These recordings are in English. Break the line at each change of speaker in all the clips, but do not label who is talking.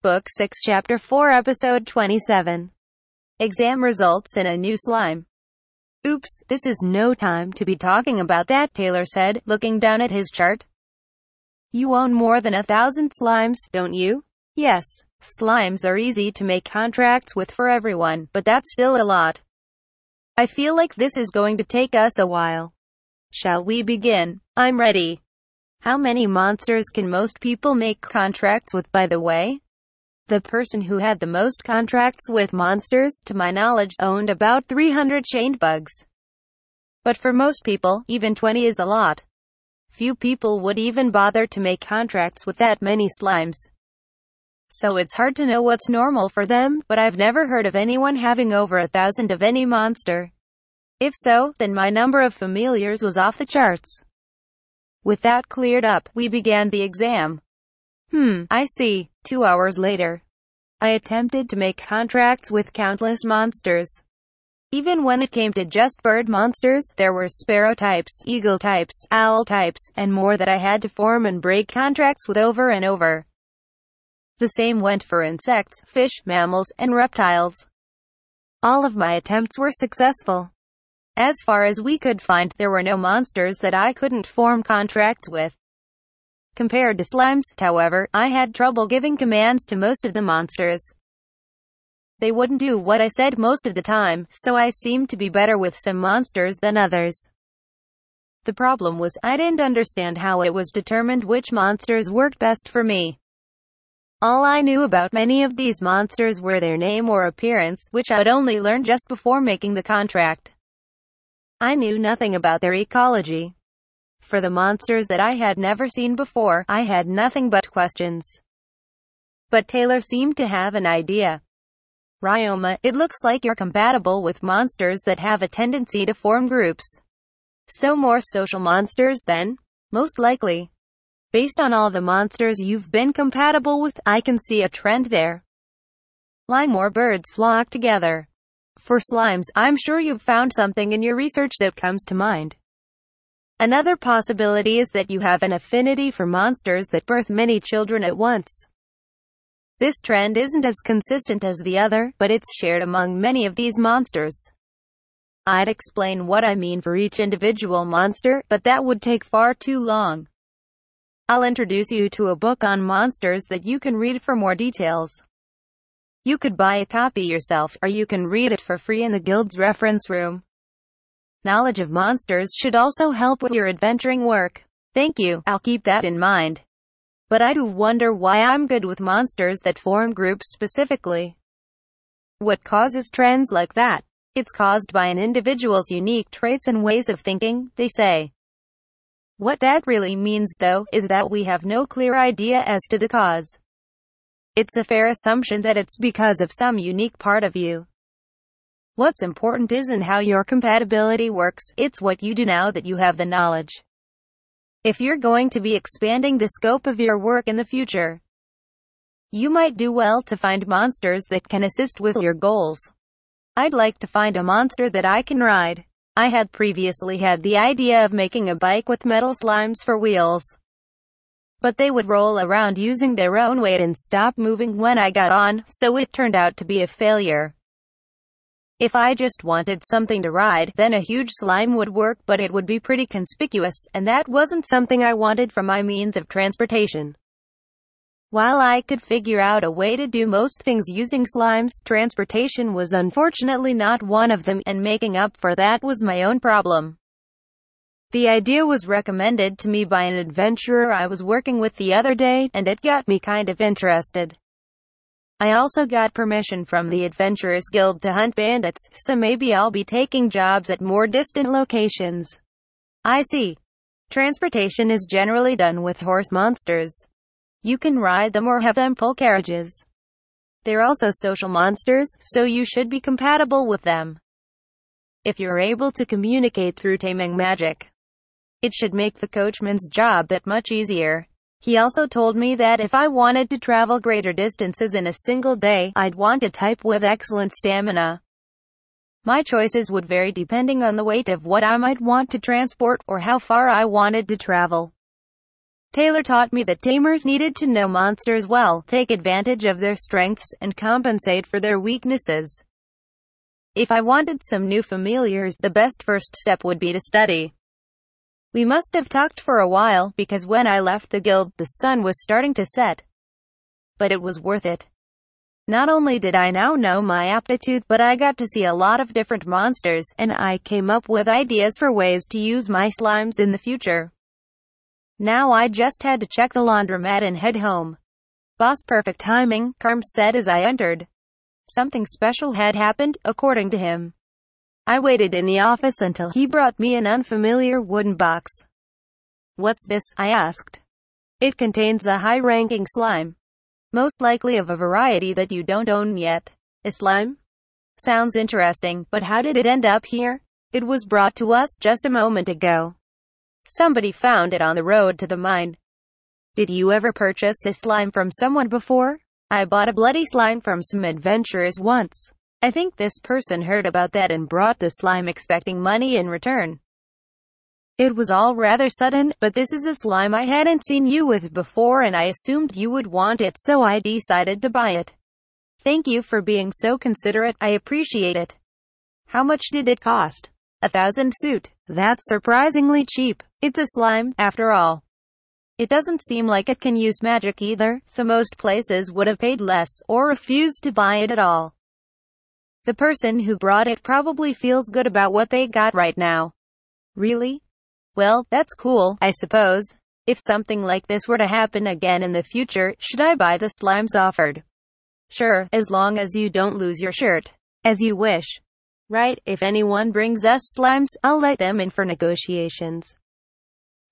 Book 6 Chapter 4 Episode 27. Exam results in a new slime. Oops, this is no time to be talking about that, Taylor said, looking down at his chart. You own more than 1,000 slimes, don't you? Yes. Slimes are easy to make contracts with for everyone, but that's still a lot. I feel like this is going to take us a while. Shall we begin? I'm ready. How many monsters can most people make contracts with, by the way? The person who had the most contracts with monsters, to my knowledge, owned about 300 chained bugs. But for most people, even 20 is a lot. Few people would even bother to make contracts with that many slimes. So it's hard to know what's normal for them, but I've never heard of anyone having over 1,000 of any monster. If so, then my number of familiars was off the charts. With that cleared up, we began the exam. I see. 2 hours later, I attempted to make contracts with countless monsters. Even when it came to just bird monsters, there were sparrow types, eagle types, owl types, and more that I had to form and break contracts with over and over. The same went for insects, fish, mammals, and reptiles. All of my attempts were successful. As far as we could find, there were no monsters that I couldn't form contracts with. Compared to slimes, however, I had trouble giving commands to most of the monsters. They wouldn't do what I said most of the time, so I seemed to be better with some monsters than others. The problem was, I didn't understand how it was determined which monsters worked best for me. All I knew about many of these monsters were their name or appearance, which I would only learn just before making the contract. I knew nothing about their ecology. For the monsters that I had never seen before, I had nothing but questions. But Taylor seemed to have an idea. Ryoma, it looks like you're compatible with monsters that have a tendency to form groups. So more social monsters, then? Most likely. Based on all the monsters you've been compatible with, I can see a trend there. More birds flock together. For slimes, I'm sure you've found something in your research that comes to mind. Another possibility is that you have an affinity for monsters that birth many children at once. This trend isn't as consistent as the other, but it's shared among many of these monsters. I'd explain what I mean for each individual monster, but that would take far too long. I'll introduce you to a book on monsters that you can read for more details. You could buy a copy yourself, or you can read it for free in the Guild's reference room. Knowledge of monsters should also help with your adventuring work. Thank you, I'll keep that in mind. But I do wonder why I'm good with monsters that form groups specifically. What causes trends like that? It's caused by an individual's unique traits and ways of thinking, they say. What that really means, though, is that we have no clear idea as to the cause. It's a fair assumption that it's because of some unique part of you. What's important isn't how your compatibility works, it's what you do now that you have the knowledge. If you're going to be expanding the scope of your work in the future, you might do well to find monsters that can assist with your goals. I'd like to find a monster that I can ride. I had previously had the idea of making a bike with metal slimes for wheels. But they would roll around using their own weight and stop moving when I got on, so it turned out to be a failure. If I just wanted something to ride, then a huge slime would work, but it would be pretty conspicuous, and that wasn't something I wanted for my means of transportation. While I could figure out a way to do most things using slimes, transportation was unfortunately not one of them, and making up for that was my own problem. The idea was recommended to me by an adventurer I was working with the other day, and it got me kind of interested. I also got permission from the Adventurers Guild to hunt bandits, so maybe I'll be taking jobs at more distant locations. I see. Transportation is generally done with horse monsters. You can ride them or have them pull carriages. They're also social monsters, so you should be compatible with them. If you're able to communicate through taming magic, it should make the coachman's job that much easier. He also told me that if I wanted to travel greater distances in a single day, I'd want a type with excellent stamina. My choices would vary depending on the weight of what I might want to transport, or how far I wanted to travel. Taylor taught me that tamers needed to know monsters well, take advantage of their strengths, and compensate for their weaknesses. If I wanted some new familiars, the best first step would be to study. We must have talked for a while, because when I left the guild, the sun was starting to set. But it was worth it. Not only did I now know my aptitude, but I got to see a lot of different monsters, and I came up with ideas for ways to use my slimes in the future. Now I just had to check the laundromat and head home. Boss, perfect timing, Carm said as I entered. Something special had happened, according to him. I waited in the office until he brought me an unfamiliar wooden box. What's this? I asked. It contains a high-ranking slime. Most likely of a variety that you don't own yet. A slime? Sounds interesting, but how did it end up here? It was brought to us just a moment ago. Somebody found it on the road to the mine. Did you ever purchase a slime from someone before? I bought a bloody slime from some adventurers once. I think this person heard about that and brought the slime expecting money in return. It was all rather sudden, but this is a slime I hadn't seen you with before and I assumed you would want it, so I decided to buy it. Thank you for being so considerate, I appreciate it. How much did it cost? 1,000 suit. That's surprisingly cheap. It's a slime, after all. It doesn't seem like it can use magic either, so most places would have paid less, or refused to buy it at all. The person who brought it probably feels good about what they got right now. Really? Well, that's cool, I suppose. If something like this were to happen again in the future, should I buy the slimes offered? Sure, as long as you don't lose your shirt. As you wish. Right, if anyone brings us slimes, I'll let them in for negotiations.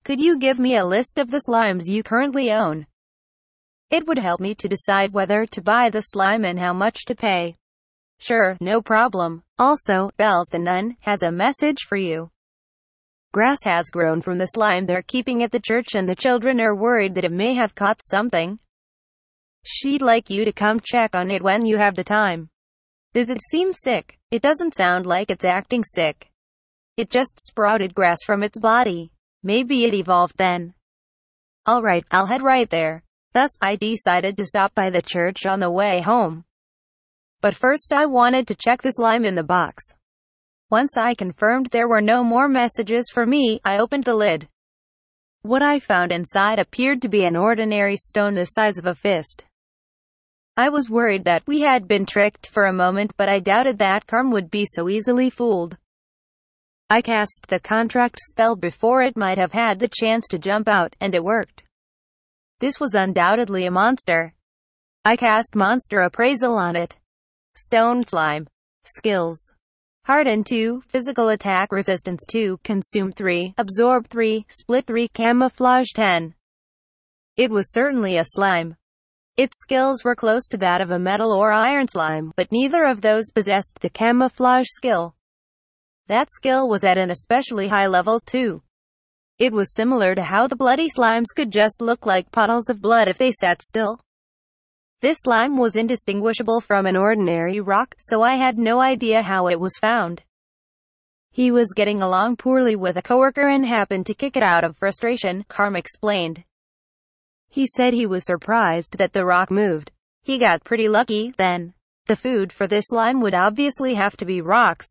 Could you give me a list of the slimes you currently own? It would help me to decide whether to buy the slime and how much to pay. Sure, no problem. Also, Belle the nun has a message for you. Grass has grown from the slime they're keeping at the church and the children are worried that it may have caught something. She'd like you to come check on it when you have the time. Does it seem sick? It doesn't sound like it's acting sick. It just sprouted grass from its body. Maybe it evolved then. Alright, I'll head right there. Thus, I decided to stop by the church on the way home. But first I wanted to check the slime in the box. Once I confirmed there were no more messages for me, I opened the lid. What I found inside appeared to be an ordinary stone the size of a fist. I was worried that we had been tricked for a moment, but I doubted that Carm would be so easily fooled. I cast the contract spell before it might have had the chance to jump out, and it worked. This was undoubtedly a monster. I cast Monster Appraisal on it. Stone slime. Skills. Harden 2, Physical Attack Resistance 2, Consume 3, Absorb 3, Split 3, Camouflage 10. It was certainly a slime. Its skills were close to that of a metal or iron slime, but neither of those possessed the camouflage skill. That skill was at an especially high level too. It was similar to how the bloody slimes could just look like puddles of blood if they sat still. This slime was indistinguishable from an ordinary rock, so I had no idea how it was found. He was getting along poorly with a coworker and happened to kick it out of frustration, Carm explained. He said he was surprised that the rock moved. He got pretty lucky, then. The food for this slime would obviously have to be rocks.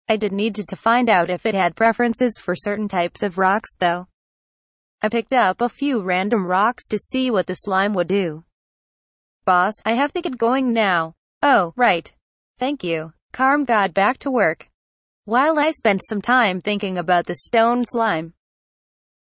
I did need to find out if it had preferences for certain types of rocks, though. I picked up a few random rocks to see what the slime would do. Boss, I have to get going now. Oh, right. Thank you. Carm got back to work. While I spent some time thinking about the stone slime.